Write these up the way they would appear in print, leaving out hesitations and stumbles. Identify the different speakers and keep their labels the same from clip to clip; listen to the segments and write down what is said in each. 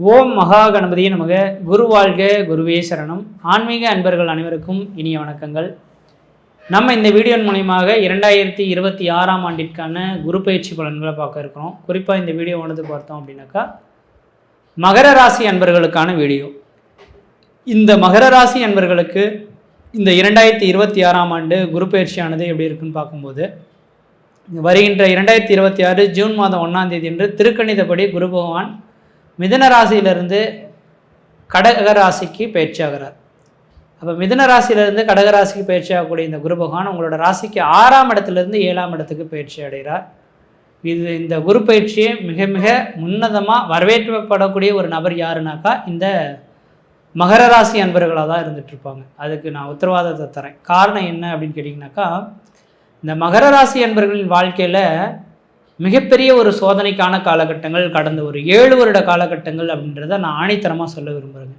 Speaker 1: ஓம் மகா கணபதியே நமக. குரு வாழ்க, குருவே சரணம். ஆன்மீக அன்பர்கள் அனைவருக்கும் இனிய வணக்கங்கள். நம்ம இந்த வீடியோ மூலியமாக 2026ஆம் ஆண்டிற்கான குரு பயிற்சி பலன்களை பார்க்க இருக்கிறோம். குறிப்பாக இந்த வீடியோ ஒன்று பார்த்தோம் அப்படின்னாக்கா மகர ராசி அன்பர்களுக்கான வீடியோ. இந்த மகர ராசி அன்பர்களுக்கு இந்த 2026ஆம் ஆண்டு குரு பயிற்சியானது எப்படி இருக்குன்னு பார்க்கும்போது, வருகின்ற 2026 ஜூன் மாதம் 1ஆம் தேதி என்று திருக்கணிதப்படி குரு பகவான் மிதுன ராசியிலிருந்து கடக ராசிக்கு பயிற்சியாகிறார். அப்போ மிதுன ராசியிலிருந்து கடக ராசிக்கு பயிற்சி ஆகக்கூடிய இந்த குரு பகவான் உங்களோட ராசிக்கு 6ஆம் இடத்துலேருந்து 7ஆம் இடத்துக்கு பயிற்சி அடைகிறார். இந்த குரு பயிற்சியை மிக மிக உன்னதமாக வரவேற்கப்படக்கூடிய ஒரு நபர் யாருனாக்கா இந்த மகர ராசி அன்பர்களாக தான் இருந்துகிட்ருப்பாங்க. அதுக்கு நான் உத்தரவாதத்தை தரேன். காரணம் என்ன அப்படின்னு கேட்டிங்கனாக்கா, இந்த மகர ராசி அன்பர்களின் வாழ்க்கையில் மிகப்பெரிய ஒரு சோதனைக்கான காலகட்டங்கள் கடந்த ஒரு 7 வருட காலகட்டங்கள் அப்படின்றத நான் ஆணித்தரமாக சொல்ல விரும்புகிறேங்க.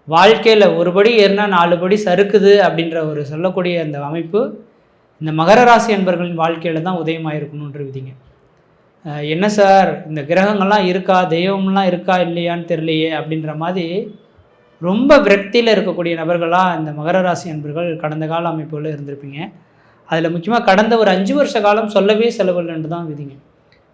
Speaker 1: வாழ்க்கையில் ஒரு படி ஏறினா 4 படி சறுக்குது அப்படின்ற ஒரு சொல்லக்கூடிய அந்த அமைப்பு இந்த மகர ராசி அன்பர்களின் வாழ்க்கையில் தான் உதயமாயிருக்கணுன்ற விதிங்க. என்ன சார் இந்த கிரகங்கள்லாம் இருக்கா, தெய்வம்லாம் இருக்கா இல்லையான்னு தெரியலையே அப்படின்ற மாதிரி ரொம்ப விரக்தியில் இருக்கக்கூடிய நபர்களாக இந்த மகர ராசி அன்பர்கள் கடந்த கால அமைப்புகளில் இருந்திருப்பீங்க. அதில் முக்கியமாக கடந்த ஒரு 5 வருஷ காலம் சொல்லவே செலவில்லைன்னு தான் விதிங்க.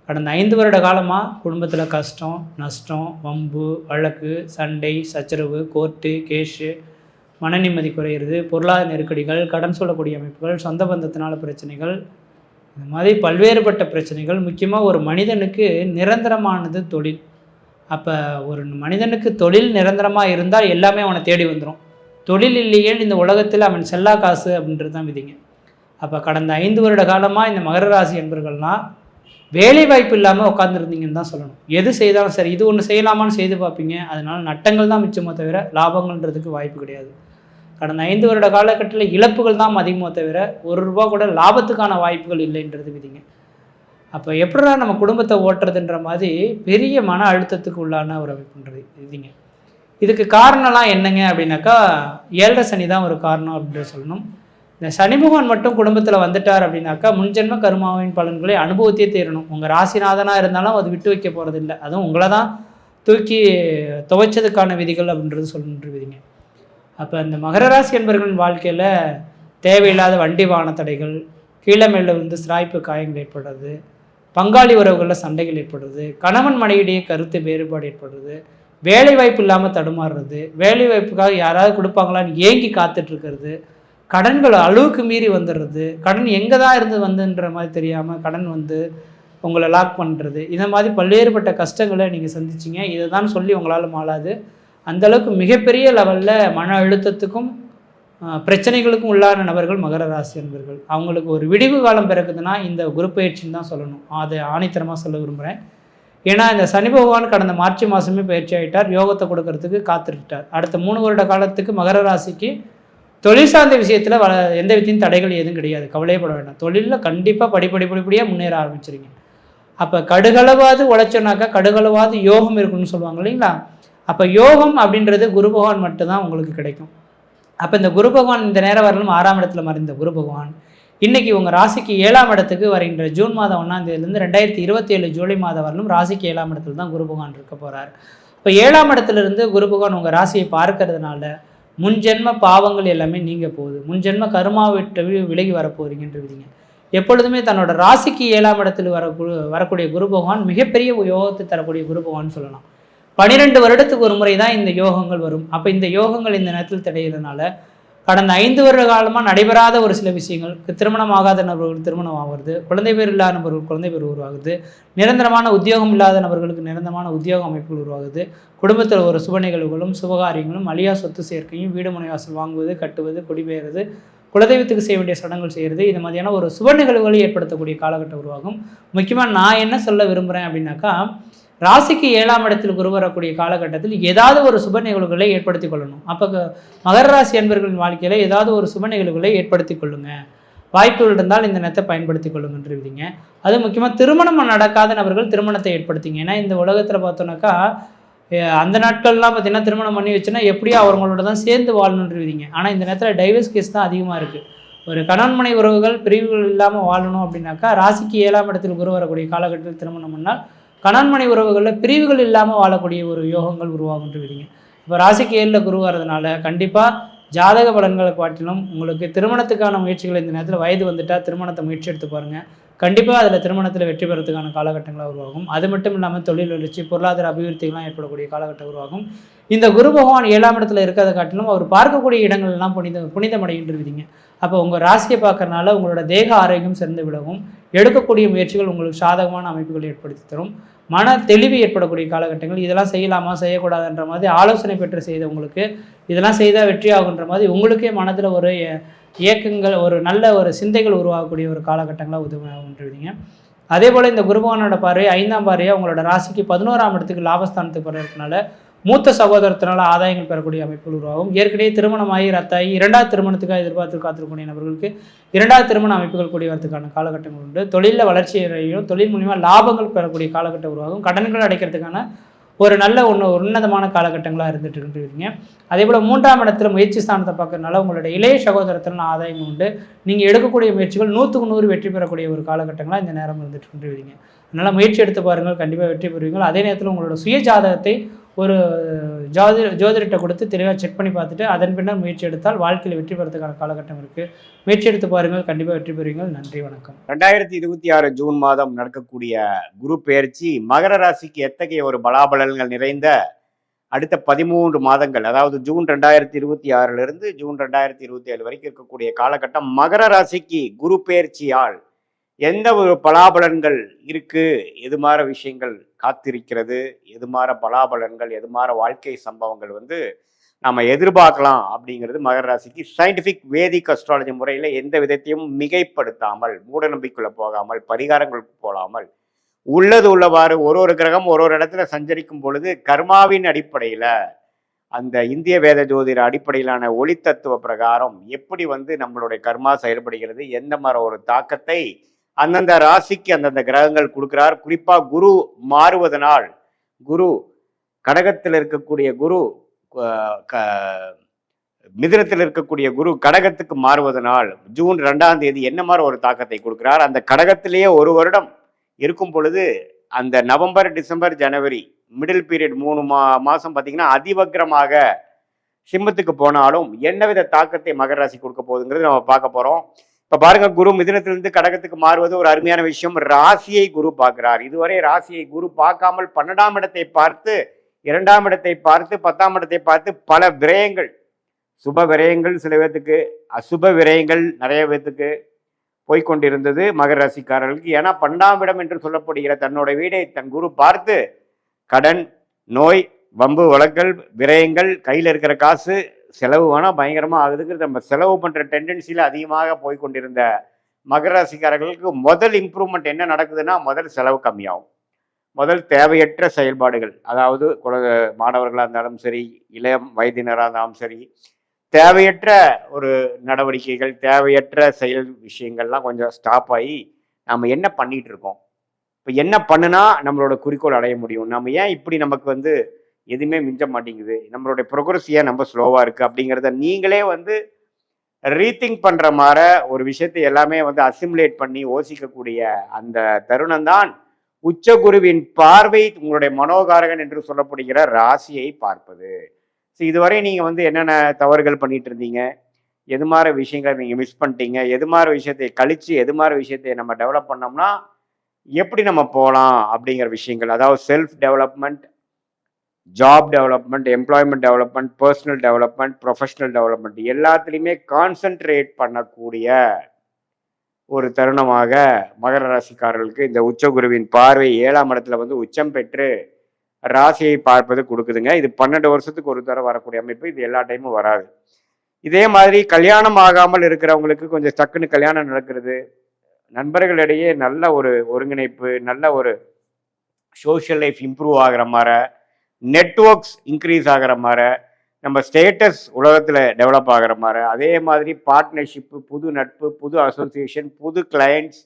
Speaker 1: கடந்த 5 வருட காலமாக குடும்பத்தில் கஷ்டம், நஷ்டம், வம்பு, வழக்கு, சண்டை, சச்சரவு, கோர்ட்டு, கேஷு, மன நிம்மதி குறையிறது, பொருளாதார நெருக்கடிகள், கடன் சொல்லக்கூடிய அமைப்புகள், சொந்த பந்தத்தினால பிரச்சனைகள், இந்த மாதிரி பல்வேறுபட்ட பிரச்சனைகள். முக்கியமாக ஒரு மனிதனுக்கு நிரந்தரமானது தொழில். அப்போ ஒரு மனிதனுக்கு தொழில் நிரந்தரமாக இருந்தால் எல்லாமே அவனை தேடி வந்துடும். தொழில் இல்லையே இந்த உலகத்தில் அவன் செல்லா காசு அப்படின்றது தான் விதிங்க. அப்போ கடந்த 5 வருட காலமாக இந்த மகர ராசி என்பர்கள்லாம் வேலை வாய்ப்பு இல்லாமல் உட்காந்துருந்தீங்கன்னு தான் சொல்லணும். எது செய்தாலும் சரி, இது ஒன்று செய்யலாமான்னு செய்து பார்ப்பீங்க. அதனால் நட்டங்கள் தான் மிச்சமோ தவிர லாபங்கள்ன்றதுக்கு வாய்ப்பு கிடையாது. கடந்த 5 வருட காலகட்டத்தில் இழப்புகள் தான் அதிகமோ தவிர ₹1 கூட லாபத்துக்கான வாய்ப்புகள் இல்லைன்றது விதிங்க. அப்போ எப்படின்னா நம்ம குடும்பத்தை ஓட்டுறதுன்ற மாதிரி பெரிய மன அழுத்தத்துக்கு உள்ளான ஒரு அமைப்புன்றது விதிங்க. இதுக்கு காரணம்லாம் என்னங்க அப்படின்னாக்கா, 7 சனி தான் ஒரு காரணம் அப்படின்னு சொல்லணும். இந்த சனி பகவான் மட்டும் குடும்பத்தில் வந்துட்டார் அப்படின்னாக்கா முன்ஜென்ம கர்மாவின் பலன்களை அனுபவத்தையே தீரணும். உங்கள் ராசிநாதனாக இருந்தாலும் அது விட்டு வைக்க போகிறது இல்லை. அதுவும் உங்களை தான் தூக்கி துவைச்சதுக்கான விதிகள் அப்படின்றது சொல்லுன்ற விதிங்க. அப்போ இந்த மகர ராசி என்பவர்களின் வாழ்க்கையில் தேவையில்லாத வண்டி வாகன தடைகள், கீழே மேலே வந்து சிராய்ப்பு காயங்கள் ஏற்படுறது, பங்காளி உறவுகளில் சண்டைகள் ஏற்படுறது, கணவன் மனைவிடையே கருத்து வேறுபாடு ஏற்படுறது, வேலை வாய்ப்பு இல்லாமல் தடுமாறுறது, வேலை வாய்ப்புக்காக யாராவது கொடுப்பாங்களான்னு ஏங்கி காத்துட்ருக்கிறது, கடன்கள் அளவுக்கு மீறி வந்துடுறது, கடன் எங்கே தான் இருந்து வந்துன்ற மாதிரி தெரியாமல் கடன் வந்து உங்களை லாக் பண்ணுறது, இந்த மாதிரி பல்வேறுபட்ட கஷ்டங்களை நீங்கள் சந்திச்சிங்க. இதை தான் சொல்லி உங்களால் மாளாது. அந்தளவுக்கு மிகப்பெரிய லெவலில் மன அழுத்தத்துக்கும் பிரச்சனைகளுக்கும் உள்ளான நபர்கள் மகர ராசி என்பர்கள். அவங்களுக்கு ஒரு விடிவு காலம் பிறக்குதுன்னா இந்த குரு பயிற்சின்னு தான் சொல்லணும். அதை ஆணித்தரமாக சொல்ல விரும்புகிறேன். ஏன்னா இந்த சனி பகவான் கடந்த மார்ச் மாதமே பயிற்சி ஆகிட்டார். யோகத்தை கொடுக்கறதுக்கு காத்துட்டார். அடுத்த 3 வருட காலத்துக்கு மகர ராசிக்கு தொழில் சார்ந்த விஷயத்தில் எந்த விதத்தையும் தடைகள் எதுவும் கிடையாது. கவலையப்பட வேண்டாம். தொழிலில் கண்டிப்பாக படிப்படியாக முன்னேற ஆரம்பிச்சிருங்க. அப்போ கடுகளவாது உழைச்சோன்னாக்கா கடுகளவாது யோகம் இருக்குன்னு சொல்லுவாங்க இல்லைங்களா? அப்போ யோகம் அப்படின்றது குரு பகவான் மட்டும்தான் உங்களுக்கு கிடைக்கும். அப்போ இந்த குரு பகவான் இந்த நேரம் வரலும் 6ஆம் இடத்துல மறைந்த குரு பகவான் இன்றைக்கி உங்கள் ராசிக்கு 7ஆம் இடத்துக்கு வருகின்ற ஜூன் மாதம் 1ஆம் தேதியிலேருந்து 2027 ஜூலை மாதம் வரலும் ராசிக்கு 7ஆம் இடத்துல தான் குரு பகவான் இருக்க போகிறார். இப்போ 7ஆம் இடத்துலேருந்து குரு பகவான் உங்கள் ராசியை பார்க்கறதுனால முன்ஜென்ம பாவங்கள் எல்லாமே நீங்க போகுது. முன்ஜென்ம கர்மாவை விட்டு விலகி வரப்போறீங்கன்றீங்க. எப்பொழுதுமே தன்னோட ராசிக்கு 7ஆம் இடத்தில் வரக்கூடிய குரு பகவான் மிகப்பெரிய யோகத்தை தரக்கூடிய குரு பகவான் சொல்லலாம். 12 வருடத்துக்கு ஒரு முறை தான் இந்த யோகங்கள் வரும். அப்போ இந்த யோகங்கள் இந்த நேரத்தில் தடைகிறதுனால கடந்த 5 வருட காலமாக நடைபெறாத ஒரு சில விஷயங்கள், திருமணம் ஆகாத நபர்கள் திருமணம் ஆகிறது, குழந்தை பேர் இல்லாத நபர்கள் குழந்தை பேர் உருவாகுது, நிரந்தரமான உத்தியோகம் இல்லாத நபர்களுக்கு நிரந்தரமான உத்தியோக அமைப்புகள் உருவாகுது, குடும்பத்தில் ஒரு சுப நிகழ்வுகளும் சுபகாரியங்களும், அழியா சொத்து சேர்க்கையும், வீடு மனைவாசல் வாங்குவது, கட்டுவது, குடிபெயர்வது, குலதெய்வத்துக்கு செய்ய வேண்டிய சடங்குகள் செய்கிறது, இது மாதிரியான ஒரு சுப நிகழ்வுகளை ஏற்படுத்தக்கூடிய காலகட்டம் உருவாகும். முக்கியமாக நான் என்ன சொல்ல விரும்புகிறேன் அப்படின்னாக்கா, ராசிக்கு 7ஆம் இடத்தில் குரு வரக்கூடிய காலகட்டத்தில் ஏதாவது ஒரு சுப நிகழ்வுகளை ஏற்படுத்தி கொள்ளணும். அப்போ மகர ராசி அன்பர்களின் வாழ்க்கையில் ஏதாவது ஒரு சுப நிகழ்வுகளை ஏற்படுத்தி கொள்ளுங்க. வாய்ப்புகள் இருந்தால் இந்த நேரத்தை பயன்படுத்தி கொள்ளுங்கன்றீங்க. அது முக்கியமாக திருமணம் நடக்காத நபர்கள் திருமணத்தை ஏற்படுத்திங்க. ஏன்னா இந்த உலகத்தில் பார்த்தோன்னாக்கா அந்த நாட்கள்லாம் பார்த்தீங்கன்னா திருமணம் பண்ணி வச்சுன்னா எப்படியோ அவங்களோட தான் சேர்ந்து வாழணுன்றீங்க. ஆனால் இந்த நேரத்தில் டைவர்ஸ் கேஸ் தான் அதிகமாக இருக்குது. ஒரு கணவன் மனை உறவுகள் பிரிவுகள் இல்லாமல் வாழணும் அப்படின்னாக்கா ராசிக்கு 7ஆம் இடத்தில் குரு வரக்கூடிய காலகட்டத்தில் திருமணம் பண்ணால் கணவன்மனை உறவுகளில் பிரிவுகள் இல்லாமல் வாழக்கூடிய ஒரு யோகங்கள் உருவாகுன்றீங்க. இப்போ ராசிக்கு 7ல் குரு வரதுனால கண்டிப்பாக ஜாதக பலன்களை காட்டிலும் உங்களுக்கு திருமணத்துக்கான முயற்சிகள் இந்த நேரத்தில் வயது வந்துட்டால் திருமணத்தை முயற்சி எடுத்து பாருங்கள். கண்டிப்பாக அதில் திருமணத்தில் வெற்றி பெறத்துக்கான காலகட்டங்களாக உருவாகும். அது மட்டும் இல்லாமல் தொழில் வளர்ச்சி, பொருளாதார அபிவிருத்திகள்லாம் ஏற்படக்கூடிய காலகட்டம் உருவாகும். இந்த குரு பகவான் 7ஆம் இடத்துல இருக்கிறத காட்டிலும் அவர் பார்க்கக்கூடிய இடங்கள்லாம் புனிதமடைகின்றீங்க. அப்போ உங்கள் ராசியை பார்க்கறனால உங்களோட தேக ஆரோக்கியம் சிறந்து விலகும். எடுக்கக்கூடிய முயற்சிகள் உங்களுக்கு சாதகமான அமைப்புகள் ஏற்படுத்தி தரும். மன தெளிவு ஏற்படக்கூடிய காலகட்டங்கள். இதெல்லாம் செய்யலாமா செய்யக்கூடாதுன்ற மாதிரி ஆலோசனை பெற்று செய்தவங்களுக்கு இதெல்லாம் செய்தால் வெற்றி ஆகுன்ற மாதிரி உங்களுக்கே மனதில் ஒரு இயக்கங்கள், ஒரு நல்ல ஒரு சிந்தைகள் உருவாகக்கூடிய ஒரு காலகட்டங்களாக உதவுன்றீங்க. அதே போல் இந்த குருபகவானோட பார்வை 5ஆம் பார்வையாக உங்களோட ராசிக்கு 11ஆம் இடத்துக்கு லாபஸ்தானத்துக்கு போகிறதுனால மூத்த சகோதரத்தினால் ஆதாயங்கள் பெறக்கூடிய அமைப்புகள் உருவாகும். ஏற்கனவே திருமணமாகி ரத்தாகி 2வது திருமணத்துக்காக எதிர்பார்த்து காத்திருக்கக்கூடிய நபர்களுக்கு 2வது திருமண அமைப்புகள் கூடி வரதுக்கான காலகட்டங்கள் உண்டு. தொழிலில் வளர்ச்சி அடையும், தொழில் மூலிமா லாபங்கள் பெறக்கூடிய காலகட்டம் உருவாகும். கடன்கள் அடைக்கிறதுக்கான ஒரு நல்ல உன்னதமான காலகட்டங்களாக இருந்துட்டு இருக்குறீங்க. அதே போல் 3ஆம் இடத்துல முயற்சி ஸ்தானத்தை பார்க்கறதுனால உங்களுடைய இளைய சகோதரத்தினால் ஆதாயம் உண்டு. நீங்கள் எடுக்கக்கூடிய முயற்சிகள் 100க்கு 100 வெற்றி பெறக்கூடிய ஒரு காலகட்டங்களாக இந்த நேரம் இருந்துட்டு இருக்குறீங்க. அதனால் முயற்சி எடுத்து பாருங்கள், கண்டிப்பாக வெற்றி பெறுவீங்கள். அதே நேரத்தில் உங்களோட சுய ஜாதகத்தை ஒரு ஜோதிடத்தை கொடுத்து தெளிவாக செக் பண்ணி பார்த்துட்டு அதன் பின்னர் முயற்சி எடுத்தால் வாழ்க்கையில் வெற்றி பெறதுக்கான காலகட்டம் இருக்குது. முயற்சி எடுத்து பாருங்கள், கண்டிப்பாக வெற்றி பெறுவீங்கள். நன்றி, வணக்கம்.
Speaker 2: 2026 ஜூன் மாதம் நடக்கக்கூடிய குரு பெயர்ச்சி மகர ராசிக்கு எத்தகைய ஒரு பலாபலன்கள் நிறைந்த அடுத்த 13 மாதங்கள், அதாவது ஜூன் 2026 ஜூன் 2027 வரைக்கும் இருக்கக்கூடிய காலகட்டம் மகர ராசிக்கு குரு பெயர்ச்சியால் எந்த ஒரு பலாபலன்கள் இருக்கு, எது மாதிரி விஷயங்கள் காத்திருக்கிறது, எது மாதிரி பலாபலன்கள், எது மாதிரி வாழ்க்கை சம்பவங்கள் நம்ம எதிர்பார்க்கலாம் அப்படிங்கிறது மகர ராசிக்கு சயின்டிஃபிக் வேதிக் அஸ்ட்ராலஜி முறையில் எந்த விதத்தையும் மிகைப்படுத்தாமல், மூட நம்பிக்கைக்குள்ள போகாமல், பரிகாரங்களுக்கு போகாமல், உள்ளது உள்ளவாறு ஒரு கிரகம் ஒரு இடத்துல சஞ்சரிக்கும் பொழுது கர்மாவின் அடிப்படையில், அந்த இந்திய வேத ஜோதிட அடிப்படையிலான ஒளி தத்துவ பிரகாரம் எப்படி நம்மளுடைய கர்மா செயல்படுகிறது, எந்த மாதிரி ஒரு தாக்கத்தை அந்தந்த ராசிக்கு அந்தந்த கிரகங்கள் கொடுக்கிறார். குறிப்பா குரு மாறுவதனால், குரு கடகத்தில் இருக்கக்கூடிய குரு மிதுனத்தில் இருக்கக்கூடிய குரு கடகத்துக்கு மாறுவதனால் ஜூன் 2ஆம் தேதி என்ன மாதிரி ஒரு தாக்கத்தை கொடுக்கிறார். அந்த கடகத்திலேயே ஒரு வருடம் இருக்கும் பொழுது அந்த நவம்பர், டிசம்பர், ஜனவரி மிடில் பீரியட் 3 மாசம் பார்த்தீங்கன்னா அதிவக்ரமாக சிம்மத்துக்கு போனாலும் என்னவித தாக்கத்தை மகர ராசி கொடுக்க போகுதுங்கிறது நம்ம பார்க்க போறோம். இப்ப பாருங்க, குரு மிதுனத்திலிருந்து கடகத்துக்கு மாறுவது ஒரு அருமையான விஷயம். ராசியை குரு பார்க்கிறார். இதுவரை ராசியை குரு பார்க்காமல் 12ஆம் இடத்தை பார்த்து, 2ஆம் இடத்தை பார்த்து, 10ஆம் இடத்தை பார்த்து பல விரயங்கள், சுப விரயங்கள் சில பேர்த்துக்கு, அசுப விரயங்கள் நிறைய பேர்த்துக்கு போய்கொண்டிருந்தது மகர ராசிக்காரர்களுக்கு. ஏன்னா 12ஆம் இடம் என்று சொல்லப்படுகிற தன்னோட வீடை தன் குரு பார்த்து கடன், நோய், வம்பு வழக்கல், விரயங்கள், கையில் இருக்கிற காசு செலவு வேணால் பயங்கரமாக ஆகுதுக்கு நம்ம செலவு பண்ணுற டெண்டன்சியில் அதிகமாக போய்கொண்டிருந்த மகர ராசிக்காரர்களுக்கு முதல் இம்ப்ரூவ்மெண்ட் என்ன நடக்குதுன்னா, முதல் செலவு கம்மியாகும். முதல் தேவையற்ற செயல்பாடுகள், அதாவது மாணவர்களாக இருந்தாலும் சரி, இளம் வயதினராக இருந்தாலும் சரி, தேவையற்ற ஒரு நடவடிக்கைகள், தேவையற்ற செயல் விஷயங்கள்லாம் கொஞ்சம் ஸ்டாப் ஆகி நம்ம என்ன பண்ணிட்டு இருக்கோம், இப்போ என்ன பண்ணுனா நம்மளோட குறிக்கோள் அடைய முடியும், நம்ம ஏன் இப்படி நமக்கு எதுவுமே மிஞ்ச மாட்டேங்குது, நம்மளுடைய ப்ரோக்ரஸ் ஏன் நம்ம ஸ்லோவாக இருக்குது அப்படிங்கிறத நீங்களே ரீதிங்க் பண்ணுற மாதிரி ஒரு விஷயத்தை எல்லாமே அசிமுலேட் பண்ணி யோசிக்கக்கூடிய அந்த தருணம் தான் உச்சகுருவின் பார்வை உங்களுடைய மனோகாரகன் என்று சொல்லப்படுகிற ராசியை பார்ப்பது. ஸோ இதுவரை நீங்கள் என்னென்ன தவறுகள் பண்ணிட்டு இருந்தீங்க, எது மாதிரி விஷயங்களை நீங்கள் மிஸ் பண்ணிட்டீங்க, எது மாதிரி விஷயத்தை கழித்து எது மாதிரி விஷயத்தை நம்ம டெவலப் பண்ணோம்னா எப்படி நம்ம போகலாம் அப்படிங்கிற விஷயங்கள், அதாவது self development, job development, employment development, personal development, professional development எல்லாத்துலேயுமே கான்சென்ட்ரேட் பண்ணக்கூடிய ஒரு தருணமாக மகர ராசிக்காரர்களுக்கு இந்த உச்சகுருவின் பார்வை 7ஆம் இடத்துல உச்சம் பெற்று ராசியை பார்ப்பது கொடுக்குதுங்க. இது 12 வருஷத்துக்கு ஒரு தடவை வரக்கூடிய அமைப்பு, இது எல்லா டைமும் வராது. இதே மாதிரி கல்யாணம் ஆகாமல் இருக்கிறவங்களுக்கு கொஞ்சம் டக்குன்னு கல்யாணம் நடக்கிறது, நண்பர்களிடையே நல்ல ஒரு ஒருங்கிணைப்பு, நல்ல ஒரு சோஷியல் லைஃப் இம்ப்ரூவ் ஆகிற மாதிரி, நெட்வொர்க்ஸ் இன்க்ரீஸ் ஆகிற மாதிரி, நம்ம ஸ்டேட்டஸ் உலகத்தில் டெவலப் ஆகிற மாதிரி, அதே மாதிரி பார்ட்னர்ஷிப்பு, புது நட்பு, புது அசோசியேஷன், புது கிளையண்ட்ஸ்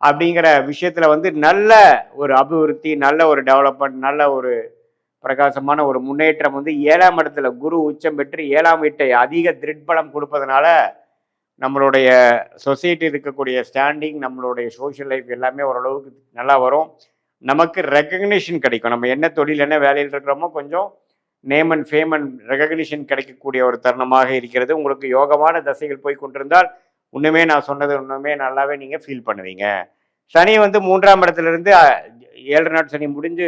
Speaker 2: அப்படிங்கிற விஷயத்தில் நல்ல ஒரு அபிவிருத்தி, நல்ல ஒரு டெவலப்மெண்ட், நல்ல ஒரு பிரகாசமான ஒரு முன்னேற்றம் 7ஆம் இடத்துல குரு உச்சம் பெற்று 7ஆம் வீட்டை அதிக திருட்பலம் கொடுப்பதனால நம்மளுடைய சொசைட்டி இருக்கக்கூடிய ஸ்டாண்டிங், நம்மளுடைய சோஷியல் லைஃப் எல்லாமே ஓரளவுக்கு நல்லா வரும். நமக்கு ரெகக்னிஷன் கிடைக்கும். நம்ம என்ன தொழில் என்ன வேலையில் இருக்கிறோமோ கொஞ்சம் name and fame and recognition கிடைக்கக்கூடிய ஒரு தருணமாக இருக்கிறது. உங்களுக்கு யோகமான தசைகள் போய் கொண்டிருந்தால் இன்னுமே நான் சொன்னது இன்னுமே நல்லாவே நீங்கள் ஃபீல் பண்ணுவீங்க. சனி வந்து 3ஆம் இடத்துலேருந்து 7 நாட் சனி முடிஞ்சு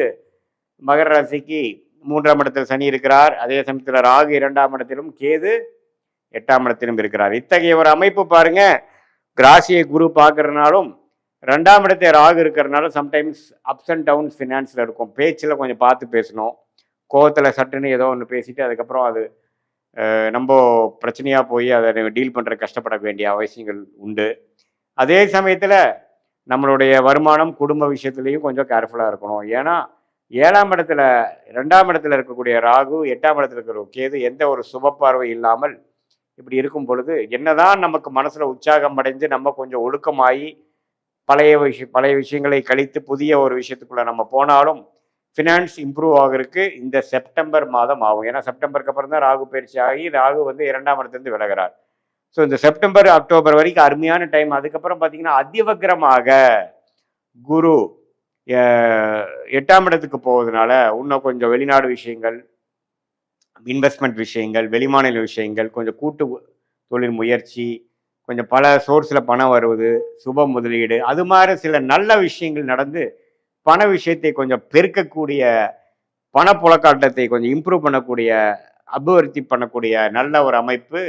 Speaker 2: மகர ராசிக்கு 3ஆம் இடத்தில் சனி இருக்கிறார். அதே சமயத்தில் ராகு 2ஆம் இடத்திலும் கேது 8ஆம் இடத்திலும் இருக்கிறார். இத்தகைய ஒரு அமைப்பு பாருங்க. ராசியை குரு பார்க்கறதுனாலும் 2ஆம் இடத்தை ராகு இருக்கிறதுனால சம்டைம்ஸ் அப்ஸ் அண்ட் டவுன்ஸ் ஃபினான்ஸில் இருக்கும். பேச்சில் கொஞ்சம் பார்த்து பேசணும். கோவத்தில் சட்டுன்னு ஏதோ ஒன்று பேசிட்டு அதுக்கப்புறம் அது நம்ம பிரச்சனையாக போய் அதை டீல் பண்ணுற கஷ்டப்பட வேண்டிய அவசியங்கள் உண்டு. அதே சமயத்தில் நம்மளுடைய வருமானம் குடும்ப விஷயத்துலேயும் கொஞ்சம் கேர்ஃபுல்லாக இருக்கணும். ஏன்னா 7ஆம் இடத்துல 2ஆம் இடத்துல இருக்கக்கூடிய ராகு 8ஆம் இடத்துல இருக்கிற கேது எந்த ஒரு சுப பார்வை இல்லாமல் இப்படி இருக்கும் பொழுது என்னதான் நமக்கு மனசுல உற்சாகம் அடைஞ்சு நம்ம கொஞ்சம் ஒழுக்கமாகி பழைய விஷயங்களை கழித்து புதிய ஒரு விஷயத்துக்குள்ள நம்ம போனாலும் ஃபினான்ஸ் இம்ப்ரூவ் ஆகிறதுக்கு இந்த செப்டம்பர் மாதம் ஆகும். ஏன்னா செப்டம்பருக்கு அப்புறம் தான் ராகு பயிற்சி ஆகி ராகு வந்து 2ஆம் இடத்துலேருந்து விலகிறார். ஸோ இந்த செப்டம்பர் அக்டோபர் வரைக்கும் அருமையான டைம். அதுக்கப்புறம் பார்த்தீங்கன்னா அதிவக்ரமாக குரு 8ஆம் இடத்துக்கு போவதனால இன்னும் கொஞ்சம் வெளிநாடு விஷயங்கள், இன்வெஸ்ட்மெண்ட் விஷயங்கள், வெளிமாநில விஷயங்கள், கொஞ்சம் கூட்டு தொழில் முயற்சி, கொஞ்சம் பல சோர்ஸில் பணம் வருவது, சுப முதலீடு, அது மாதிரி சில நல்ல விஷயங்கள் நடந்து பண விஷயத்தை கொஞ்சம் பெருக்கக்கூடிய, பணப்புழக்காட்டத்தை கொஞ்சம் இம்ப்ரூவ் பண்ணக்கூடிய, அபிவிருத்தி பண்ணக்கூடிய நல்ல ஒரு அமைப்பு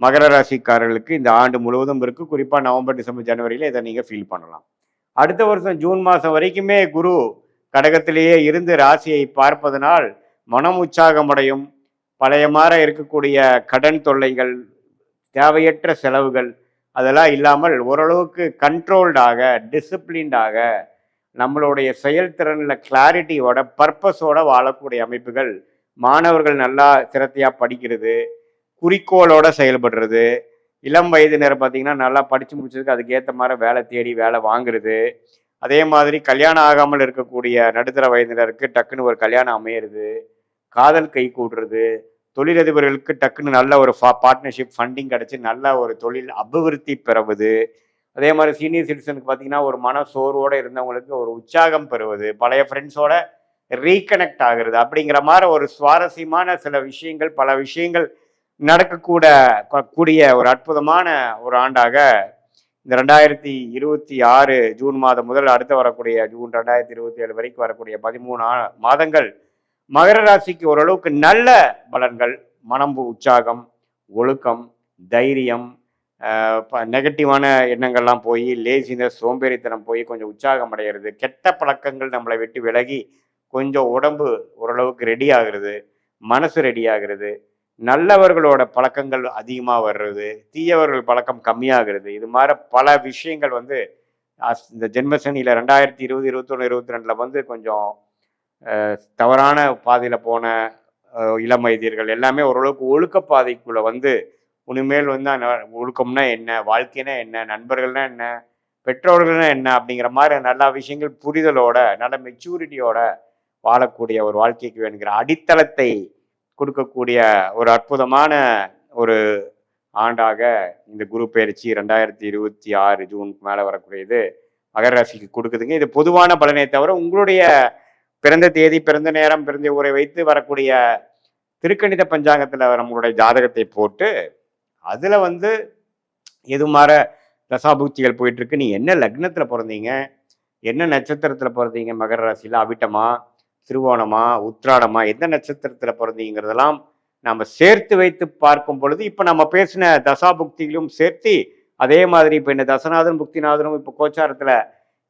Speaker 2: மகர ராசிக்காரர்களுக்கு இந்த ஆண்டு முழுவதும் இருக்கு. குறிப்பாக நவம்பர் டிசம்பர் ஜனவரியில் இதை நீங்கள் ஃபீல் பண்ணலாம். அடுத்த வருஷம் ஜூன் மாதம் வரைக்குமே குரு கடகத்திலேயே இருந்து ராசியை பார்ப்பதனால் மனம் உற்சாகமடையும். பழைய மாற இருக்கக்கூடிய கடன் தொல்லைகள், தேவையற்ற செலவுகள் அதெல்லாம் இல்லாமல் ஓரளவுக்கு கண்ட்ரோல்டாக, டிசிப்ளின்டாக நம்மளுடைய செயல்திறனில் கிளாரிட்டியோட பர்பஸோட வாழக்கூடிய அமைப்புகள். மாணவர்கள் நல்லா சிரத்தையாக படிக்கிறது, குறிக்கோளோட செயல்படுறது, இளம் வயதினர் பார்த்தீங்கன்னா நல்லா படித்து முடிச்சதுக்கு அதுக்கேற்ற மாதிரி வேலை தேடி வேலை வாங்குறது. அதே மாதிரி கல்யாணம் ஆகாமல் இருக்கக்கூடிய நடுத்தர வயதினருக்கு டக்குன்னு ஒரு கல்யாணம் அமையிறது, காதல் கை கூடுறது, தொழிலதிபர்களுக்கு டக்குன்னு நல்ல ஒரு பார்ட்னர்ஷிப் ஃபண்டிங் கிடச்சி நல்ல ஒரு தொழில் அபிவிருத்தி பெறுவது. அதே மாதிரி சீனியர் சிட்டிசனுக்கு பார்த்தீங்கன்னா ஒரு மன சோர்வோடு இருந்தவங்களுக்கு ஒரு உற்சாகம் பெறுவது, பழைய ஃப்ரெண்ட்ஸோட ரீகனெக்ட் ஆகுறது, அப்படிங்கிற மாதிரி ஒரு சுவாரஸ்யமான சில விஷயங்கள், பல விஷயங்கள் நடக்கக்கூடிய ஒரு அற்புதமான ஒரு ஆண்டாக இந்த 2026 ஜூன் மாதம் முதல் அடுத்து வரக்கூடிய ஜூன் 2027 வரைக்கும் வரக்கூடிய 13 மாதங்கள் மகர ராசிக்கு ஓரளவுக்கு நல்ல பலன்கள். மனம்பு உற்சாகம், ஒழுக்கம், தைரியம், நெகட்டிவான எண்ணங்கள்லாம் போய் லேசினஸ், சோம்பேறித்தனம் போய் கொஞ்சம் உற்சாகம் அடைகிறது. கெட்ட பழக்கங்கள் நம்மளை விட்டு விலகி கொஞ்சம் உடம்பு ஓரளவுக்கு ரெடி ஆகுறது, மனசு ரெடி ஆகுறது, நல்லவர்களோட பழக்கங்கள் அதிகமாக வர்றது, தீயவர்கள் பழக்கம் கம்மியாகிறது. இது மாதிரி பல விஷயங்கள் வந்து இந்த ஜென்மசனியில் 2020, 21, 22 வந்து கொஞ்சம் தவறான பாதையில் போன இளம் வயதியர்கள் எல்லாமே ஓரளவுக்கு ஒழுக்க பாதைக்குள்ளே வந்து இனிமேல் வந்து ஒழுக்கம்னா என்ன, வாழ்க்கைனா என்ன, நண்பர்கள்னா என்ன, பெற்றோர்கள்னா என்ன அப்படிங்கிற மாதிரி நல்ல விஷயங்கள் புரிதலோட நல்ல மெச்சூரிட்டியோட வாழக்கூடிய ஒரு வாழ்க்கைக்கு வேணுங்கிற அடித்தளத்தை கொடுக்கக்கூடிய ஒரு அற்புதமான ஒரு ஆண்டாக இந்த குரு பயிற்சி 2026 ஜூனுக்கு மேலே வரக்கூடியது மகர ராசிக்கு கொடுக்குதுங்க. இது பொதுவான பலனை தவிர உங்களுடைய பிறந்த தேதி, பிறந்த நேரம், பிறந்த ஊரை வைத்து வரக்கூடிய திருக்கணித பஞ்சாங்கத்தில் நம்மளுடைய ஜாதகத்தை போட்டு அதில் வந்து எது மாதிரி தசாபுக்திகள் போயிட்டுருக்கு, நீ என்ன லக்னத்தில் பிறந்தீங்க, என்ன நட்சத்திரத்தில் பிறந்தீங்க, மகர ராசியில் அவிட்டமா, திருவோணமா, உத்திராடமா, எந்த நட்சத்திரத்தில் பிறந்தீங்கிறதெல்லாம் நாம் சேர்த்து வைத்து பார்க்கும் பொழுது இப்போ நம்ம பேசின தசாபுக்திகளும் சேர்த்து அதே மாதிரி இப்போ இந்த தசநாதன் புக்திநாதனும் இப்போ கோச்சாரத்தில்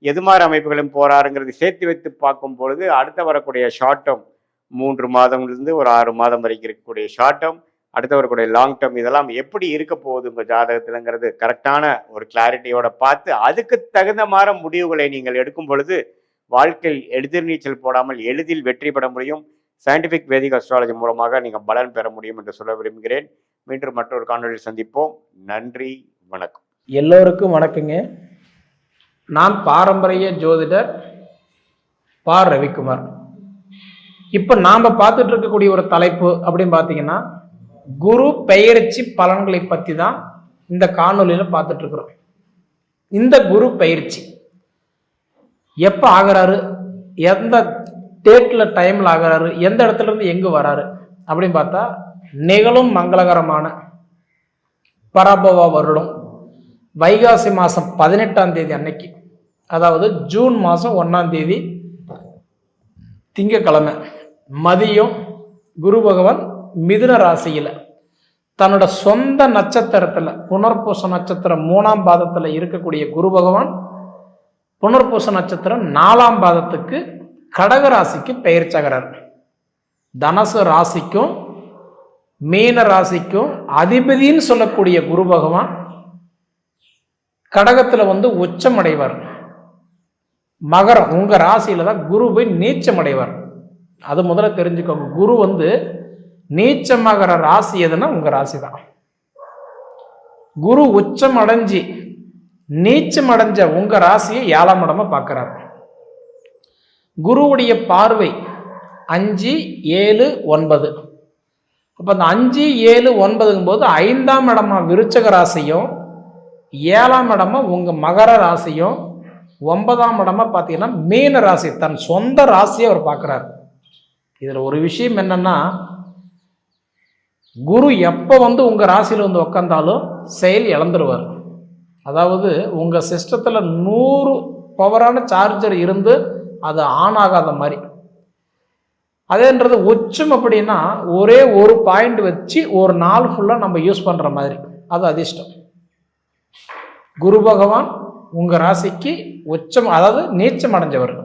Speaker 2: எது மாதிரி அமைப்புகளும் போறாருங்கிறது சேர்த்து வைத்து பார்க்கும் பொழுது அடுத்த வரக்கூடிய ஷார்ட் டேர்ம் 3 மாதம்லேருந்து ஒரு 6 மாதம் வரைக்கும் இருக்கக்கூடிய ஷார்ட் டேர்ம், அடுத்து வரக்கூடிய லாங் டேர்ம், இதெல்லாம் எப்படி இருக்க போகுது உங்கள் ஜாதகத்தில்ங்கிறது கரெக்டான ஒரு கிளாரிட்டியோட பார்த்து அதுக்கு தகுந்த மாதிரி முடிவுகளை நீங்கள் எடுக்கும் பொழுது வாழ்க்கையில் எதிர்நீச்சல் போடாமல் எளிதில் வெற்றி பெற முடியும். சயின்டிஃபிக் வேதிக் அஸ்ட்ராலஜி மூலமாக நீங்கள் பலன் பெற முடியும் என்று சொல்ல விரும்புகிறேன். மீண்டும் மற்றொரு காணொலியில் சந்திப்போம். நன்றி, வணக்கம்.
Speaker 3: எல்லோருக்கும் வணக்கங்க. நான் பாரம்பரிய ஜோதிடர் பா. ரவிக்குமார். இப்போ நாம் பார்த்துட்டு இருக்கக்கூடிய ஒரு தலைப்பு அப்படின்னு பார்த்தீங்கன்னா குரு பெயர்ச்சி பலன்களை பற்றி தான் இந்த காணொலியில் பார்த்துட்டு இருக்கிறோம். இந்த குரு பயிற்சி எப்போ ஆகிறாரு, எந்த டேட்டில் டைமில் ஆகிறாரு, எந்த இடத்துல இருந்து எங்கே வராரு அப்படின்னு பார்த்தா நிகழும் மங்களகரமான பராபவ வருடம் வைகாசி மாதம் 18ஆம் தேதி அன்னைக்கு, அதாவது ஜூன் மாதம் 1ஆம் தேதி திங்கக்கிழமை மதியம் குரு பகவான் மிதுன ராசியில் தன்னோட சொந்த நட்சத்திரத்தில் புனர்பூச நட்சத்திரம் 3ஆம் பாதத்தில் இருக்கக்கூடிய குரு பகவான் புனர்பூச நட்சத்திரம் 4ஆம் பாதத்துக்கு கடக ராசிக்கு பெயர்ச்சாகிறார். தனுசு ராசிக்கும் மீன ராசிக்கும் அதிபதின்னு சொல்லக்கூடிய குரு பகவான் கடகத்தில் வந்து உச்சம் அடைவார். மகரம் உங்க ராசியில தான் குரு போய் நீச்சம் அடைவார். அது முதல்ல தெரிஞ்சுக்கோங்க. குரு வந்து நீச்சமாகிற ராசி எதுன்னா உங்க ராசி தான். குரு உச்சம் அடைஞ்சி நீச்சம் அடைஞ்ச உங்க ராசியை 7ஆம் இடமா பார்க்கிறார். குருவுடைய பார்வை 5, 7, 9. அப்ப அந்த 5, 7, 9 போது 5ஆம் இடமா விருச்சக ராசியும் 7ஆம் இடமா உங்க மகர ராசியும் 9ஆம் இடமா பார்த்தீங்கன்னா மீன ராசி, தன் சொந்த ராசியை அவர் பார்க்கிறார். இதுல ஒரு விஷயம் என்னன்னா, குரு எப்போ வந்து உங்க ராசியில வந்து உட்காந்தாலும் செயல் இழந்துருவார். அதாவது உங்க சிஸ்டத்துல 100 பவரான சார்ஜர் இருந்து அது ஆன் ஆகாத மாதிரி. அதேன்றது உச்சம் அப்படின்னா ஒரே ஒரு பாயிண்ட் வச்சு ஒரு நாள் ஃபுல்லா நம்ம யூஸ் பண்ற மாதிரி, அது அதிர்ஷ்டம். குரு பகவான் உங்க ராசிக்கு உச்சம், அதாவது நீச்சம் அடைஞ்சவர்.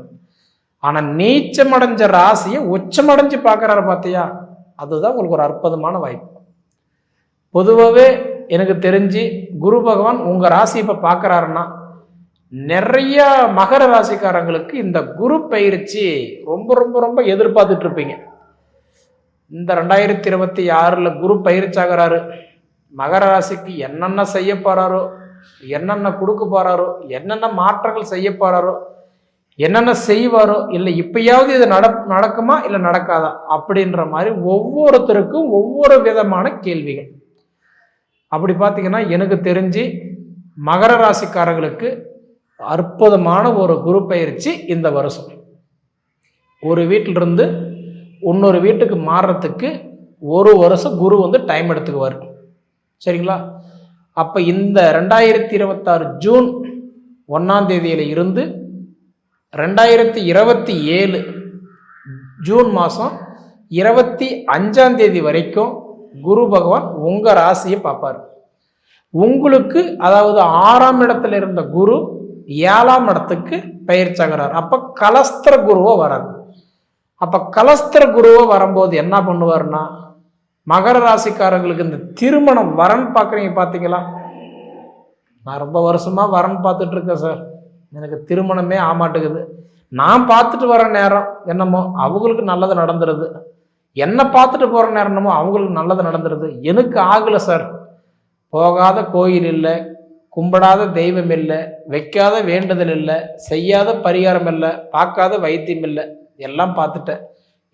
Speaker 3: ஆனா நீச்சம் அடைஞ்ச ராசியை உச்சம் அடைஞ்சு பார்க்கறாரு பார்த்தியா, அதுதான் உங்களுக்கு ஒரு அற்புதமான வாய்ப்பு. பொதுவாகவே எனக்கு தெரிஞ்சு குரு பகவான் உங்க ராசி இப்ப பார்க்கறாருன்னா நிறைய மகர ராசிக்காரங்களுக்கு இந்த குரு பயிற்சி ரொம்ப ரொம்ப ரொம்ப எதிர்பார்த்துட்டு இருப்பீங்க. இந்த 2026 குரு பயிற்சி ஆகிறாரு, மகர ராசிக்கு என்னென்ன செய்ய போறாரோ, என்னென்ன கொடுக்க போறாரோ, என்னென்ன மாற்றங்கள் செய்ய போறாரோ, என்னென்ன செய்வாரோ, இல்லை இப்பயாவது இது நடக்குமா இல்லை நடக்காதா அப்படின்ற மாதிரி ஒவ்வொருத்தருக்கும் ஒவ்வொரு விதமான கேள்விகள். அப்படி பார்த்தீங்கன்னா எனக்கு தெரிஞ்சு மகர ராசிக்காரர்களுக்கு அற்புதமான ஒரு குரு பயிற்சி இந்த வருஷம். ஒரு வீட்டிலிருந்து இன்னொரு வீட்டுக்கு மாறுறதுக்கு ஒரு வருஷம் குரு வந்து டைம் எடுத்துக்குவார். சரிங்களா? அப்போ இந்த 2026 ஜூன் 1ஆம் தேதியில இருந்து 2027 ஜூன் மாதம் 25ஆம் தேதி வரைக்கும் குரு பகவான் உங்க ராசியை பார்ப்பார். உங்களுக்கு அதாவது 6ஆம் இடத்துல இருந்த குரு 7ஆம் இடத்துக்கு பெயர்ச்சாகிறார். அப்ப கலஸ்திர குருவோ வராது. அப்ப கலஸ்திர குருவோ வரும்போது என்ன பண்ணுவார்னா, மகர ராசிக்காரங்களுக்கு இந்த திருமணம் வரன் பார்க்குறீங்க பார்த்தீங்களா, நான் ரொம்ப வருஷமா வரன் பார்த்துட்டு இருக்கேன் சார், எனக்கு திருமணமே ஆமாட்டுக்குது. நான் பார்த்துட்டு வர நேரம் என்னமோ அவங்களுக்கு நல்லது நடந்துருது, என்ன பார்த்துட்டு போற நேரம் என்னமோ அவங்களுக்கு நல்லது நடந்துருது, எனக்கு ஆகல சார். போகாத கோயில் இல்லை, கும்பிடாத தெய்வம் இல்லை, வைக்காத வேண்டுதல் இல்லை, செய்யாத பரிகாரம் இல்லை, பார்க்காத வைத்தியம் இல்லை, எல்லாம் பார்த்துட்டேன்,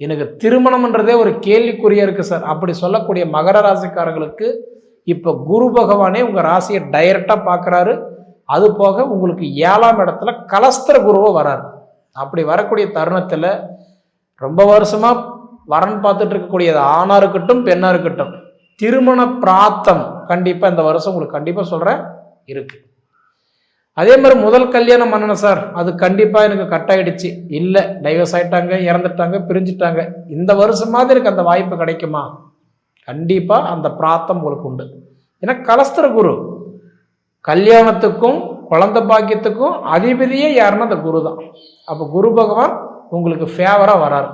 Speaker 3: எனக்கு திருமணம்ன்றதே ஒரு கேள்விக்குறியா இருக்கு சார். அப்படி சொல்லக்கூடிய மகர ராசிக்காரங்களுக்கு இப்ப குரு பகவானே உங்க ராசியை டைரக்டா பார்க்கறாரு. அது போக உங்களுக்கு 7ஆம் இடத்துல கலஸ்திர குருவோ வராரு. அப்படி வரக்கூடிய தருணத்துல ரொம்ப வருஷமா வரன் பார்த்துட்டு இருக்கக்கூடியது ஆணா இருக்கட்டும் பெண்ணா இருக்கட்டும், திருமண பிராத்தம் கண்டிப்பா இந்த வருஷம் உங்களுக்கு கண்டிப்பா சொல்றேன் இருக்கு. அதே மாதிரி முதல் கல்யாணம் பண்ணணும் சார், அது கண்டிப்பா எனக்கு கட் ஆயிடுச்சு, இல்லை டைவர்ஸ் ஆயிட்டாங்க, இறந்துட்டாங்க, பிரிஞ்சுட்டாங்க, இந்த வருஷமாவது எனக்கு அந்த வாய்ப்பு கிடைக்குமா, கண்டிப்பா அந்த பிராத்தம் உங்களுக்கு உண்டு. ஏன்னா கலஸ்திர குரு கல்யாணத்துக்கும் குழந்தை பாக்கியத்துக்கும் அதிபதியே யாருன்னா அந்த குரு தான். அப்போ குரு பகவான் உங்களுக்கு ஃபேவரா வராரு.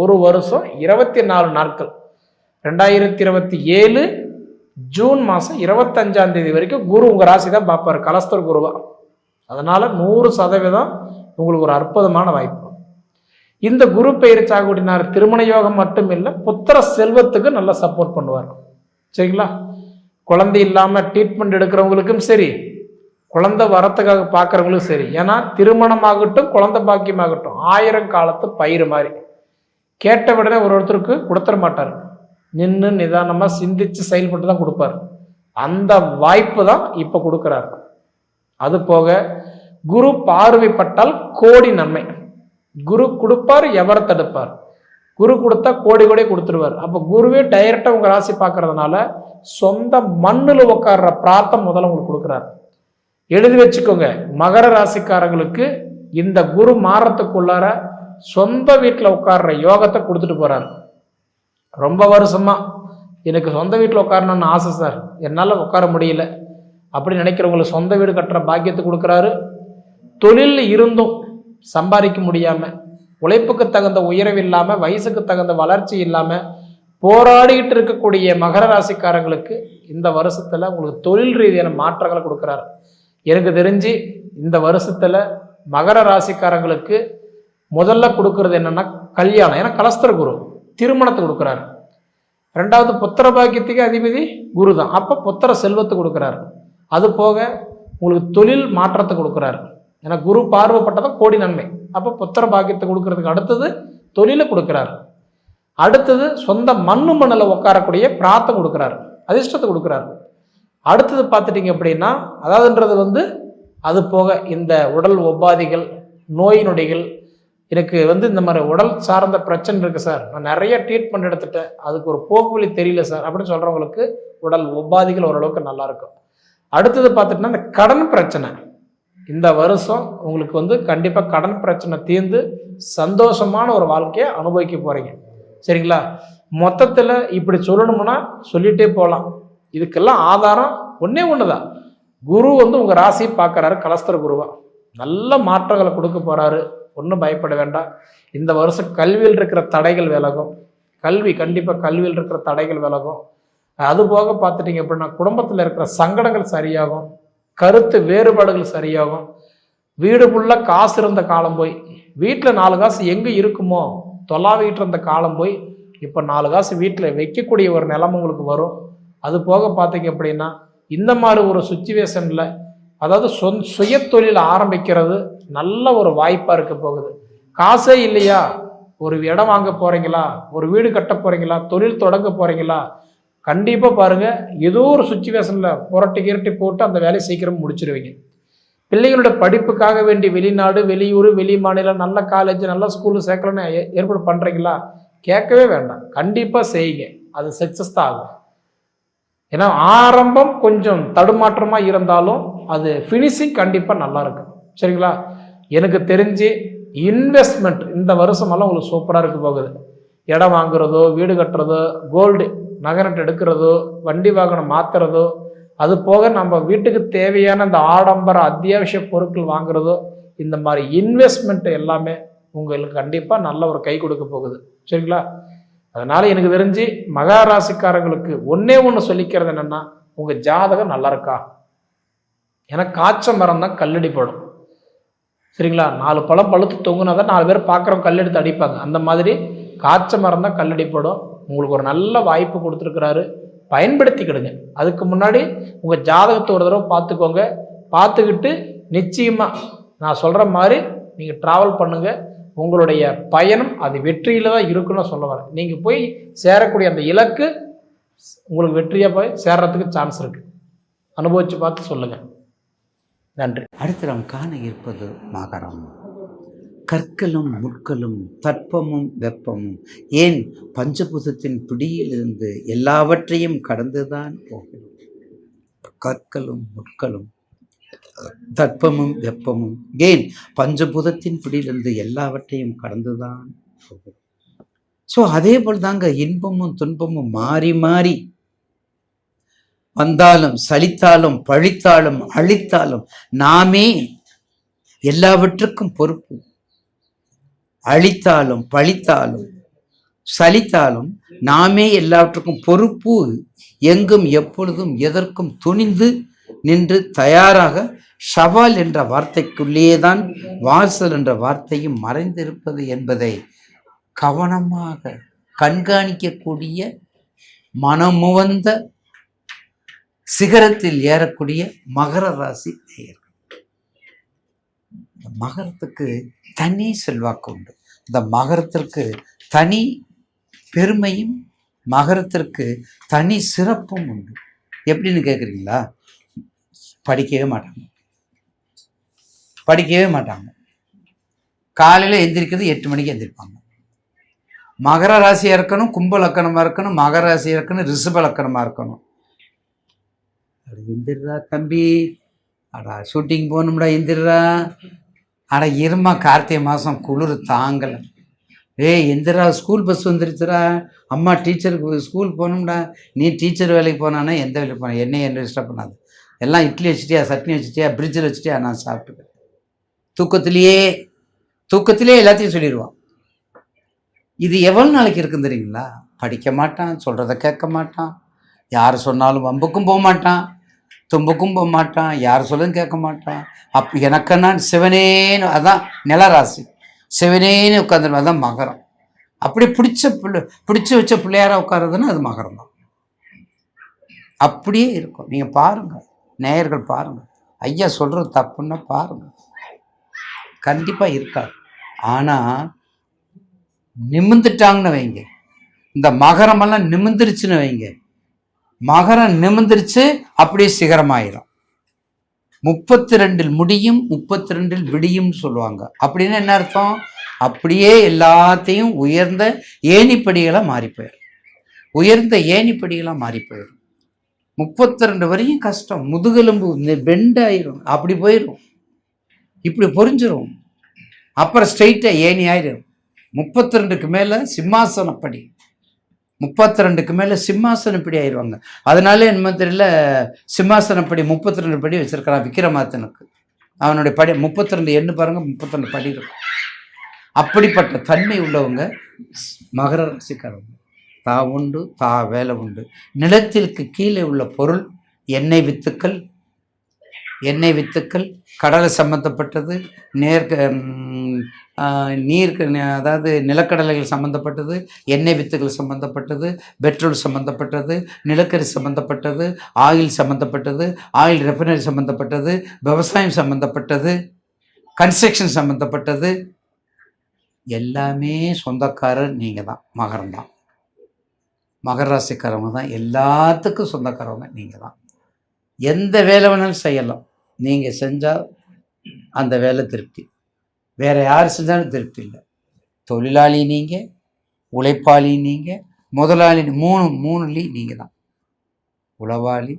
Speaker 3: ஒரு வருஷம் 24 நாட்கள் 2027 ஜூன் மாதம் 25ஆம் தேதி வரைக்கும் குரு உங்க ராசி தான் பார்ப்பாரு, கலஸ்திர குருவா. அதனால 100% உங்களுக்கு ஒரு அற்புதமான வாய்ப்பு. இந்த குரு பெயர்ச்சி ஆகக்கூடினார் திருமண யோகம் மட்டும் இல்லை, புத்திர செல்வத்துக்கு நல்லா சப்போர்ட் பண்ணுவார். சரிங்களா? குழந்தை இல்லாம ட்ரீட்மெண்ட் எடுக்கிறவங்களுக்கும் சரி, குழந்தை வரத்துக்காக பார்க்குறவங்களுக்கும் சரி. ஏன்னா திருமணமாகட்டும் குழந்தை பாக்கியமாகட்டும் 1000 காலத்து பயிர் மாதிரி கேட்ட விடனே ஒருத்தருக்கு கொடுத்துட மாட்டார், நின்று நிதானமா சிந்திச்சு செயல்பட்டு தான் கொடுப்பார். அந்த வாய்ப்பு தான் இப்ப கொடுக்கிறார். அது போக குரு பார்வைப்பட்டால் கோடி நன்மை. குரு கொடுப்பார், எவர் தடுப்பார்? குரு கொடுத்தா கோடி கோடி கொடுத்துருவார். அப்போ குருவே டைரக்டா உங்க ராசி பார்க்கறதுனால சொந்த மண்ணில் உட்கார்ற பிரார்த்தம் முதல்ல உங்களுக்கு கொடுக்குறாரு. எழுதி வச்சுக்கோங்க, மகர ராசிக்காரங்களுக்கு இந்த குரு மாறத்துக்குள்ளார சொந்த வீட்டில் உட்கார்ற யோகத்தை கொடுத்துட்டு போறாரு. ரொம்ப வருஷமா எனக்கு சொந்த வீட்டில் உட்காரணும்னு ஆசை சார், என்னால் உட்கார முடியல அப்படி நினைக்கிறவங்களுக்கு சொந்த வீடு கட்டுற பாக்கியத்தை கொடுக்குறாரு. தொழில் இருந்தும் சம்பாதிக்க முடியாம, உழைப்புக்கு தகுந்த உயர்வு இல்லாம, வயசுக்கு தகுந்த வளர்ச்சி இல்லாம போராடிக்கிட்டு இருக்கக்கூடிய மகர ராசிக்காரங்களுக்கு இந்த வருஷத்துல உங்களுக்கு தொழில் ரீதியான மாற்றங்களை கொடுக்குறாரு. எனக்கு தெரிஞ்சு இந்த வருஷத்துல மகர ராசிக்காரங்களுக்கு முதல்ல கொடுக்கறது என்னன்னா கல்யாணம். ஏன்னா கலஸ்தர குரு திருமணத்தை கொடுக்குறாரு. ரெண்டாவது புத்திர பாக்கியத்துக்கு அதிபதி குரு தான், அப்போ புத்திர செல்வத்தை கொடுக்குறாரு. அது போக உங்களுக்கு தொழில் மாற்றத்தை கொடுக்குறாரு. ஏன்னா குரு பார்வைப்பட்டதான் கோடி நன்மை. அப்போ புத்திர பாக்கியத்தை கொடுக்கறதுக்கு அடுத்தது தொழிலை கொடுக்குறாரு. அடுத்தது சொந்த மண்ணில் உட்காரக்கூடிய பிரார்த்தம் கொடுக்குறாரு, அதிர்ஷ்டத்தை கொடுக்குறாரு. அடுத்தது பார்த்துட்டிங்க அப்படின்னா, அதாவதுன்றது அது போக இந்த உடல் உபாதிகள், நோய் நொடிகள், எனக்கு இந்த மாதிரி உடல் சார்ந்த பிரச்சனை இருக்குது சார், நான் நிறைய ட்ரீட்மெண்ட் எடுத்துட்டேன், அதுக்கு ஒரு போக்குவழி தெரியல சார் அப்படின்னு சொல்கிறவங்களுக்கு உடல் உபாதிகள் ஓரளவுக்கு நல்லா இருக்கும். அடுத்தது பார்த்துட்டிங்கன்னா இந்த கடன் பிரச்சனை, இந்த வருஷம் உங்களுக்கு கண்டிப்பாக கடன் பிரச்சனை தீர்ந்து சந்தோஷமான ஒரு வாழ்க்கையை அனுபவிக்க போகிறீங்க. சரிங்களா? மொத்தத்தில் இப்படி சொல்லணும்னா சொல்லிகிட்டே போகலாம். இதுக்கெல்லாம் ஆதாரம் ஒன்றே ஒன்று தான், குரு உங்கள் ராசியை பார்க்குறாரு, கலஸ்தர குருவா நல்ல மாற்றங்களை கொடுக்க போகிறாரு. ஒன்றும் பயப்பட வேண்டாம். இந்த வருஷம் கல்வியில் இருக்கிற தடைகள் விலகும். கண்டிப்பாக கல்வியில் இருக்கிற தடைகள் விலகும். அது போக பார்த்துட்டிங்க அப்படின்னா குடும்பத்தில் இருக்கிற சங்கடங்கள் சரியாகும், கருத்து வேறுபாடுகள் சரியாகும். வீடு ஃபுல்லாக காசு இருந்த காலம் போய், வீட்டில் 4 காசு எங்கே இருக்குமோ தொலாவிட்டு இருந்த காலம் போய், இப்போ 4 காசு வீட்டில் வைக்கக்கூடிய ஒரு நிலைமை உங்களுக்கு வரும். அது போக பார்த்தீங்க அப்படின்னா இந்த மாதிரி ஒரு சுச்சுவேஷனில், அதாவது சுய தொழில் ஆரம்பிக்கிறது நல்ல ஒரு வாய்ப்பாக இருக்க போகுது. காசே இல்லையா, ஒரு இடம் வாங்க போகிறீங்களா, ஒரு வீடு கட்ட போகிறீங்களா, தொழில் தொடங்க போகிறீங்களா, கண்டிப்பாக பாருங்கள் ஏதோ ஒரு சுச்சுவேஷனில் கிரட்டி போட்டு அந்த வேலையை சீக்கிரம் முடிச்சிருவீங்க. பிள்ளைகளோட படிப்புக்காக வேண்டி வெளிநாடு, வெளியூர், வெளி மாநிலம், நல்ல காலேஜ், நல்ல ஸ்கூலு சேர்க்கலன்னு ஏற்பாடு பண்ணுறீங்களா, கேட்கவே வேண்டாம், கண்டிப்பாக செய்யுங்க, அது சக்ஸஸ் தான் ஆகும். ஏன்னா ஆரம்பம் கொஞ்சம் தடுமாற்றமாக இருந்தாலும் அது ஃபினிஷிங் கண்டிப்பாக நல்லா இருக்கும். சரிங்களா? எனக்கு தெரிஞ்சு இன்வெஸ்ட்மெண்ட் இந்த வருஷமெல்லாம் உங்களுக்கு சூப்பராக இருக்க போகுது. இடம் வாங்குறதோ, வீடு கட்டுறதோ, கோல்டு நகை எடுக்கிறதோ, வண்டி வாகனம் மாற்றுறதோ, அது போக நம்ம வீட்டுக்கு தேவையான இந்த ஆடம்பர அத்தியாவசிய பொருட்கள் வாங்குறதோ, இந்த மாதிரி இன்வெஸ்ட்மெண்ட் எல்லாமே உங்களுக்கு கண்டிப்பாக நல்ல ஒரு கை கொடுக்க போகுது. சரிங்களா? அதனால் எனக்கு தெரிஞ்சு மகராசிக்காரங்களுக்கு ஒன்றே ஒன்று சொல்லிக்கிறது என்னென்னா, உங்கள் ஜாதகம் நல்லா இருக்கா. ஏன்னா காய்ச்ச மரம் தான் கல்லடி படும். சரிங்களா? 4 பழம் பழுத்து தொங்குனா தான் 4 பேர் பார்க்குறவங்க கல்லெடுத்து அடிப்பாங்க. அந்த மாதிரி காய்ச்ச மரம் தான் கல்லடி படும். உங்களுக்கு ஒரு நல்ல வாய்ப்பு கொடுத்துருக்குறாரு, பயன்படுத்திக்கிடுங்க. அதுக்கு முன்னாடி உங்கள் ஜாதகத்தை ஒரு தடவை பார்த்துக்கோங்க. பார்த்துக்கிட்டு நிச்சயமாக நான் சொல்கிற மாதிரி நீங்கள் ட்ராவல் பண்ணுங்கள். உங்களுடைய பயணம் அது வெற்றியில் தான் இருக்குன்னு சொல்ல வரேன். நீங்கள் போய் சேரக்கூடிய அந்த இலக்கு உங்களுக்கு வெற்றியாக போய் சேர்றதுக்கு சான்ஸ் இருக்குது. அனுபவித்து பார்த்து சொல்லுங்கள். நன்றி.
Speaker 4: அடுத்து நாம் காண இருப்பது மகரம். கற்களும் முட்களும் தட்பமும் வெப்பமும், ஏன் பஞ்சபூதத்தின் பிடியிலிருந்து எல்லாவற்றையும் கடந்துதான் போகிறோம். கற்களும் முட்களும் தட்பமும் வெப்பமும், ஏன் பஞ்சபூதத்தின் பிடியிலிருந்து எல்லாவற்றையும் கடந்துதான் போகிறோம். ஸோ அதே போல் தாங்க இன்பமும் துன்பமும் மாறி மாறி வந்தாலும் சலித்தாலும் பழித்தாலும் அழித்தாலும் நாமே எல்லாவற்றுக்கும் பொறுப்பு. அழித்தாலும் பழித்தாலும் சலித்தாலும் நாமே எல்லாவற்றுக்கும் பொறுப்பு. எங்கும் எப்பொழுதும் எதற்கும் துணிந்து நின்று தயாராக, சவால் என்ற வார்த்தைக்குள்ளேதான் வாசல் என்ற வார்த்தையும் மறைந்திருப்பது என்பதை கவனமாக கண்காணிக்கக்கூடிய, மனமுவந்த சிகரத்தில் ஏறக்கூடிய மகர ராசி நேயர்கள். மகரத்துக்கு தனி செல்வாக்கு உண்டு. இந்த மகரத்திற்கு தனி பெருமையும் மகரத்திற்கு தனி சிறப்பும் உண்டு. எப்படின்னு கேட்குறீங்களா? படிக்கவே மாட்டாங்க, படிக்கவே மாட்டாங்க. காலையில் எந்திரிக்கிறது 8 மணிக்கு எந்திரிப்பாங்க. மகர ராசியாக இருக்கணும், கும்ப லக்கணமாக இருக்கணும், மகர ராசியாக இருக்கணும், ரிஷப லக்கணமாக இருக்கணும். எந்திரா தம்பி, அடா ஷூட்டிங் போகணும்டா, எந்திரா. அட இருமா, கார்த்திகை மாதம் குளிர் தாங்கலை. எந்திரா, ஸ்கூல் பஸ் வந்துருச்சுடா, அம்மா டீச்சருக்கு ஸ்கூல் போகணும்டா. நீ டீச்சர் வேலைக்கு போனான்னா எந்த வேலைக்கு போன, என்ன டிஸ்டர்ப் பண்ணாது. எல்லாம் இட்லி வச்சுட்டியா, சட்னி வச்சுட்டியா, பிரிட்ஜில் வச்சுட்டியா, நான் சாப்பிட்டுக்கிறேன். தூக்கத்திலே எல்லாத்தையும் சொல்லிடுவான். இது எவ்வளோ நாளைக்கு இருக்குன்னு தெரியுங்களா? படிக்க மாட்டான், சொல்கிறத கேட்க மாட்டான், யார் சொன்னாலும் வம்புக்கும் போக மாட்டான், தும்புக்கும் போக மாட்டான், யார் சொல்லவும் கேட்க மாட்டான். எனக்குன்னா சிவனேன்னு, அதான் நிலராசி, சிவனேன்னு உட்காந்துருவா, அதான் மகரம். அப்படி பிடிச்சி வச்ச பிள்ளையாரா உட்காருதுன்னா அது மகரம் தான். அப்படியே இருக்கும். நீங்கள் பாருங்கள், நேயர்கள் பாருங்கள், ஐயா சொல்கிறது தப்புன்னா பாருங்கள், கண்டிப்பாக இருக்காது. ஆனால் நிமிந்துட்டாங்கன்னு வைங்க, இந்த மகரமெல்லாம் நிமிந்துருச்சுன்னு வைங்க, மகரம் நிமிந்துருச்சு அப்படியே சிகரமாயிரும். 32 முடியும் 32 விடியும் சொல்லுவாங்க. அப்படின்னு என்ன அர்த்தம்? அப்படியே எல்லாத்தையும் உயர்ந்த ஏணிப்படிகளாக மாறி போயிடும். உயர்ந்த ஏணிப்படிகளாக மாறி போயிடும். 32 வரையும் கஷ்டம், முதுகெலும்பு பெண்டாயிரும், அப்படி போயிடும், இப்படி பொறிஞ்சிரும், அப்புறம் ஸ்ட்ரெயிட்டாக ஏணி ஆயிரும். 32க்கு மேலே சிம்மாசனப்படி, 32க்கு மேலே சிம்மாசனப்படி ஆயிடுவாங்க. அதனால என்ன தெரியல, சிம்மாசனப்படி 32 படி வச்சிருக்கிறான் விக்ரமாதித்தனுக்கு. அவனுடைய படி 32 எண்ணு பாருங்க, 32 படி இருக்கும். அப்படிப்பட்ட தன்மை உள்ளவங்க மகர ராசிக்காரங்க. தா உண்டு, தா வேலை உண்டு. நிலத்திற்கு கீழே உள்ள பொருள் எண்ணெய் வித்துக்கள், கடலை சம்பந்தப்பட்டது, நீருக்கு, அதாவது நிலக்கடலைகள் சம்மந்தப்பட்டது, எண்ணெய் வித்துகள் சம்மந்தப்பட்டது, பெட்ரோல் சம்மந்தப்பட்டது, நிலக்கரி சம்மந்தப்பட்டது, ஆயில் சம்மந்தப்பட்டது, ஆயில் ரெஃபைனரி சம்மந்தப்பட்டது, விவசாயம் சம்மந்தப்பட்டது, கன்ஸ்ட்ரக்ஷன் சம்மந்தப்பட்டது, எல்லாமே சொந்தக்காரர் நீங்கள் தான். மகரம் தான், மகர ராசிக்காரவங்க தான், எல்லாத்துக்கும் சொந்தக்காரவங்க நீங்கள் தான். எந்த வேலை வேணாலும் செய்யலாம், நீங்கள் செஞ்சால் அந்த வேலை திருப்தி. வேறு யார் செஞ்சாலும் திருப்தி இல்லை. தொழிலாளி நீங்கள், உழைப்பாளி நீங்கள், முதலாளி, மூணு லீ நீங்கள் தான். உளவாளி,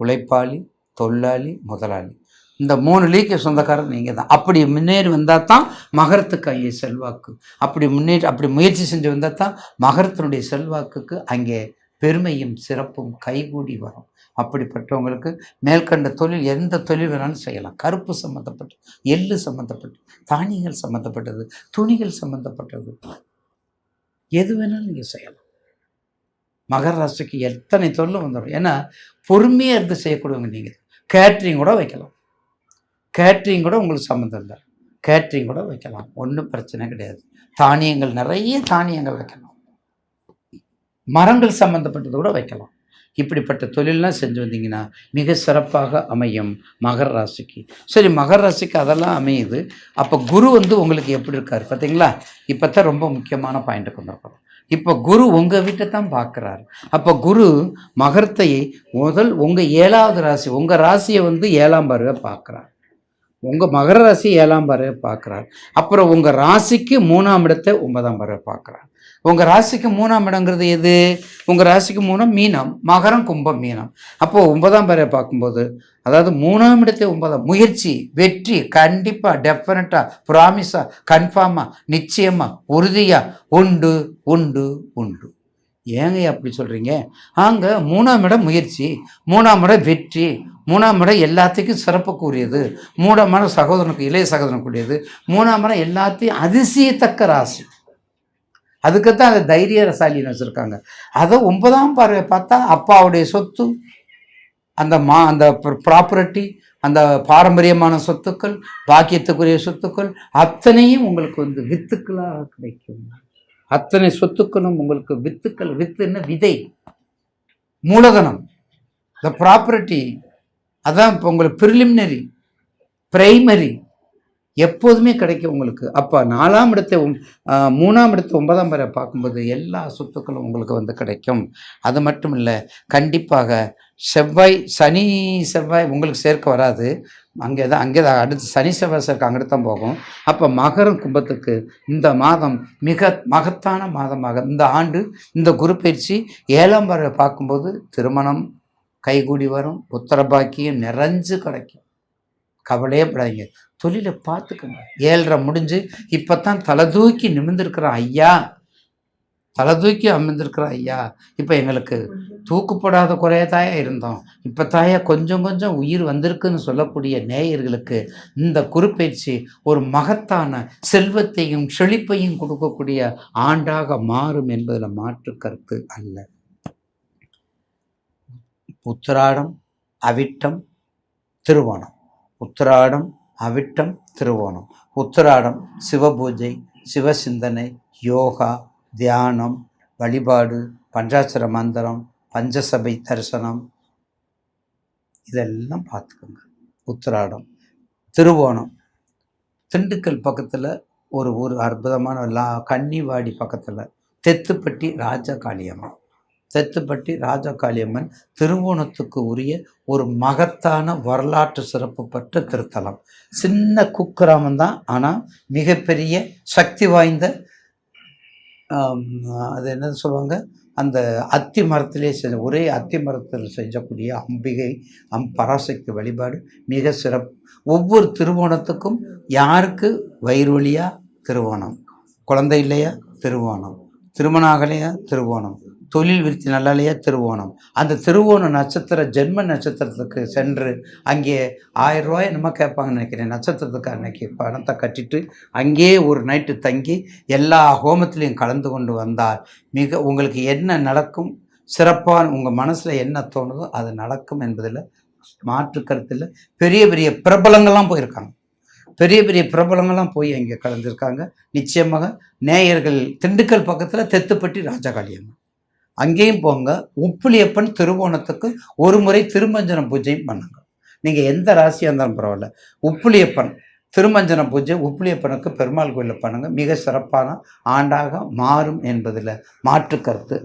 Speaker 4: உழைப்பாளி, தொழிலாளி, முதலாளி, இந்த 3 லீக்கு சொந்தக்காரர் நீங்கள் தான். அப்படி முன்னேறி வந்தால் தான் மகரத்துக்கு அங்கே செல்வாக்கு. அப்படி முயற்சி செஞ்சு வந்தால் தான் மகரத்தினுடைய செல்வாக்குக்கு அங்கே பெருமையும் சிறப்பும் கைகூடி வரும். அப்படிப்பட்டவங்களுக்கு மேற்கண்ட தொழில், எந்த தொழில் வேணாலும் செய்யலாம். கருப்பு சம்மந்தப்பட்டது, எள்ளு சம்மந்தப்பட்டது, தானியங்கள் சம்மந்தப்பட்டது, துணிகள் சம்மந்தப்பட்டது, எது வேணாலும் நீங்கள் செய்யலாம். மகர ராசிக்கு எத்தனை தொழிலும் வந்துடும். ஏன்னா பொறுமையாக இருந்து செய்யக்கூடியவங்க நீங்கள். கேட்ரிங் கூட வைக்கலாம், கேட்ரிங் கூட உங்களுக்கு சம்மந்தம் இல்லை, கேட்ரிங் கூட வைக்கலாம், ஒன்றும் பிரச்சனை கிடையாது. தானியங்கள், நிறைய தானியங்கள் வைக்கலாம், மரங்கள் சம்மந்தப்பட்டது கூட வைக்கலாம். இப்படிப்பட்ட தொழிலெலாம் செஞ்சு வந்தீங்கன்னா மிக சிறப்பாக அமையும் மகர ராசிக்கு. சரி, மகர ராசிக்கு அதெல்லாம் அமையுது. அப்போ குரு உங்களுக்கு எப்படி இருக்கார் பார்த்தீங்களா? இப்போ தான் ரொம்ப முக்கியமான பாயிண்ட்டுக்கு வந்துருக்கோம். இப்போ குரு உங்கள் வீட்டை தான் பார்க்குறாரு. அப்போ குரு மகரத்தை உங்கள் 7வது ராசி, உங்கள் ராசியை 7ஆம் பார்வை பார்க்குறார். உங்கள் மகர ராசி 7ஆம் பார்வை பார்க்குறார். அப்புறம் உங்கள் ராசிக்கு 3ஆம் இடத்தை 9ஆம் பார்வை பார்க்குறார். உங்கள் ராசிக்கு 3ஆம் இடங்கிறது எது? உங்கள் ராசிக்கு 3 மீனம், மகரம், கும்பம், மீனம். அப்போது 9ஆம் பார்வை பார்க்கும்போது, அதாவது 3ஆம் இடத்தை 9ஆம், முயற்சி, வெற்றி, கண்டிப்பாக, டெஃபினட்டாக, ப்ராமிஸாக, கன்ஃபார்மாக, நிச்சயமாக, உறுதியாக, உண்டு உண்டு உண்டு. ஏங்க அப்படி சொல்கிறீங்க? அங்கே 3ஆம் இடம் முயற்சி, 3ஆம் இடம் வெற்றி, 3ஆம் இடம் எல்லாத்துக்கும் சிறப்புக்குரியது, 3ஆம் இடம் சகோதரனுக்கு, இளைய சகோதரனுக்குரியது, 3ஆம் இடம் எல்லாத்தையும் அதிசயத்தக்க ராசி. அதுக்குத்தான் அதை தைரியசாலின்னு வச்சுருக்காங்க. அதை 9ஆம் பார்வை பார்த்தா அப்பாவுடைய சொத்து, அந்த ப்ராப்பர்ட்டி, அந்த பாரம்பரியமான சொத்துக்கள், பாக்கியத்துக்குரிய சொத்துக்கள் அத்தனையும் உங்களுக்கு வித்துக்களாக கிடைக்கும். அத்தனை சொத்துக்களும் உங்களுக்கு வித்துக்கள். வித்துன்னா விதை, மூலதனம், இந்த ப்ராப்பர்ட்டி. அதான் இப்போ உங்களுக்கு ப்ரிலிமினரி, பிரைமரி, எப்போதுமே கிடைக்கும் உங்களுக்கு. அப்போ 4ஆம் இடத்தை 3ஆம் இடத்தை 9ஆம் வரை பார்க்கும்போது எல்லா சொத்துக்களும் உங்களுக்கு வந்து கிடைக்கும். அது மட்டும் இல்லை, கண்டிப்பாக செவ்வாய், சனி செவ்வாய் உங்களுக்கு சேர்க்க வராது, அங்கே தான் அடுத்து சனி செவ்வாய் சேர்க்க அங்கிட்டு தான் போகும். அப்போ மகரம் கும்பத்துக்கு இந்த மாதம் மிக மகத்தான மாதமாக இந்த ஆண்டு இந்த குரு பயிற்சி 7ஆம் வரை பார்க்கும்போது திருமணம் கைகூடி வரும், புத்திரபாக்கியம் நிறைஞ்சு கிடைக்கும். கவலையே படாதீங்க. தொழிலை பார்த்துக்கோங்க. 7.5 முடிஞ்சு இப்போ தான் தலை தூக்கி நிமிர்ந்திருக்கிறோம் ஐயா, தலை தூக்கி அமர்ந்திருக்கிறோம் ஐயா. இப்போ எங்களுக்கு தூக்குப்படாத குறையதாயா இருந்தோம், இப்போ தாயா கொஞ்சம் கொஞ்சம் உயிர் வந்திருக்குன்னு சொல்லக்கூடிய நேயர்களுக்கு இந்த குருப்பெயர்ச்சி ஒரு மகத்தான செல்வத்தையும் செழிப்பையும் கொடுக்கக்கூடிய ஆண்டாக மாறும் என்பதில் மாற்று கருத்து அல்ல. உத்திராடம், அவிட்டம், திருவோணம். உத்திராடம், அவிட்டம், திருவோணம். உத்திராடம் சிவபூஜை, சிவசிந்தனை, யோகா, தியானம், வழிபாடு, பஞ்சாட்சர மந்திரம், பஞ்சசபை தரிசனம், இதெல்லாம் பார்த்துக்கோங்க. உத்திராடம். திருவோணம் திண்டுக்கல் பக்கத்தில் ஒரு ஊர் அற்புதமான கன்னிவாடி பக்கத்தில் தெத்துப்பட்டி ராஜகாளியம்மன். தெத்துப்பட்டி ராஜகாளியம்மன் திருவோணத்துக்கு உரிய ஒரு மகத்தான வரலாற்று சிறப்பு பெற்ற திருத்தலம். சின்ன குக்கிராமம் தான், ஆனால் மிகப்பெரிய சக்தி வாய்ந்த, அது என்ன சொல்லுவாங்க, அந்த அத்தி மரத்திலே செஞ்ச ஒரே அத்தி மரத்தில் செஞ்சக்கூடிய அம்பிகை பராசக்தி வழிபாடு மிக சிறப்பு. ஒவ்வொரு திருவோணத்துக்கும் யாருக்கு வயிறு வழியா திருவோணம், குழந்தை இல்லையா திருவோணம், திருமணம் ஆகலையா திருவோணம், தொழில் விருத்தி நல்லாலையா திருவோணம். அந்த திருவோண நட்சத்திர ஜென்ம நட்சத்திரத்துக்கு சென்று அங்கே 1000 ரூபாய் நம்ம கேட்பாங்கன்னு நினைக்கிறேன். நட்சத்திரத்துக்கு அன்னைக்கு பணத்தை கட்டிட்டு அங்கேயே ஒரு நைட்டு தங்கி எல்லா ஹோமத்திலையும் கலந்து கொண்டு வந்தால் மிக உங்களுக்கு என்ன நடக்கும், சிறப்பான உங்கள் மனசில் என்ன தோணுதோ அது நடக்கும் என்பதில் மாற்று கருத்தில். பெரிய பெரிய பிரபலங்கள்லாம் போயிருக்காங்க, பெரிய பெரிய பிரபலங்கள்லாம் போய் அங்கே கலந்துருக்காங்க. நிச்சயமாக நேயர்கள் திண்டுக்கல் பக்கத்தில் தெத்துப்பட்டி ராஜகாளியம்மன் அங்கேயும் போங்க. உப்புளியப்பன் திருவோணத்துக்கு ஒரு முறை திருமஞ்சன பூஜையும் பண்ணுங்க. நீங்கள் எந்த ராசியாக இருந்தாலும் பரவாயில்ல, உப்புளியப்பன் திருமஞ்சன பூஜை உப்புளியப்பனுக்கு பெருமாள் கோயிலில் பண்ணுங்க. மிக சிறப்பான ஆண்டாக மாறும் என்பதில் மாற்று கருத்து